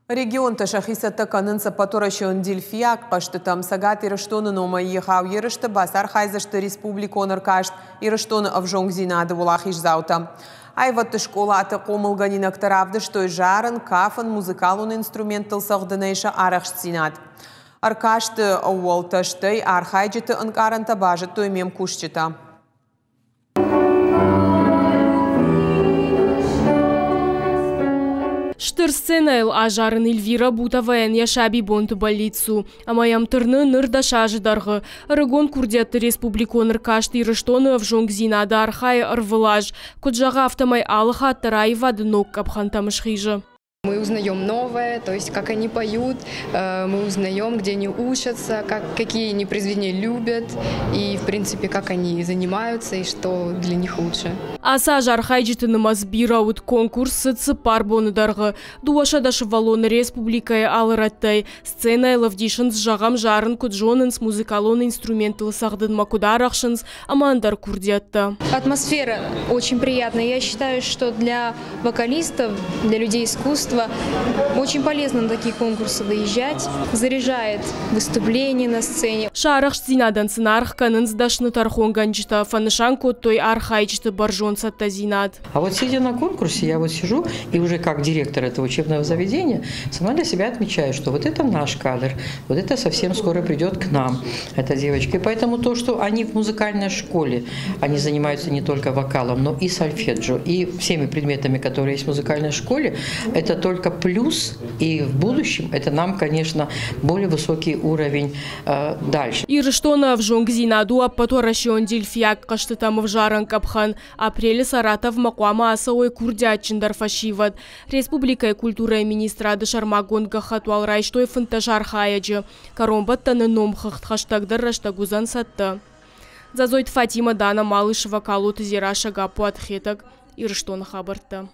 Регион ташахисата канынса паторашон дельфияк паштытам сагат ирыштоны нома ехав ерышты басар хайзашты республиконыр кашт ирыштоны авжонгзинады волахиш заута. Айватты школаты комылганинак таравды, что жарын, кафан, музыкалун инструментал сахдынайша арахштсинат. Аркашты ауалташты архайджыты анкаранта бажы тоймем кушчыта. Штырсценайл ажарын Эльвира Бутаваян яшаби бонты больницу. Амаям тырны нырда шажыдарғы. Рыгон курдетты республиконыр кашты ирыштоны авжонгзинады архай арвылаж. Куджаға автомай алыха аттараева дынок капхантамыш хижы. Мы узнаем новое, то есть как они поют, мы узнаем, где они учатся, какие они произведения любят и, в принципе, как они занимаются и что для них лучше. Аса жархайджыты мазбираут конкурсы цыпарбоны дарғы. Дуашадашы валоны республикая алыраттай. Сцена лавдишын с жағам жарын куджонын с музыкалон инструменталы сахдын макударахшын с амандар курдетта. Атмосфера очень приятная. Я считаю, что для вокалистов, для людей искусства очень полезно на такие конкурсы выезжать. Заряжает выступление на сцене. Шарах зинадан сынарх канын сдашны тархонганчыта фанышан коттой архайчыты баржон сатта зинад. А вот сидя на конкурсе, я вот сижу и уже как директор этого учебного заведения сама для себя отмечаю, что вот это наш кадр, вот это совсем скоро придет к нам, эта девочка. И поэтому то, что они в музыкальной школе, они занимаются не только вокалом, но и сольфеджио, и всеми предметами, которые есть в музыкальной школе, это только плюс, и в будущем это нам, конечно, более высокий уровень дальше. Ирыштона в жонгзинаду аппаторашон дельфияк каштытам в жаран капхан. Апреле Саратов макуама асауй курдячиндар фашиват. Республика культура министра Дашармагонга хатуал райштой фантажар хаяджи. Каромбаттаны номхахт хаштагдар раштагузан сатта. Зазойт Фатима Дана Малышева калут зираша гапу атхетак Ирыштона хабарта.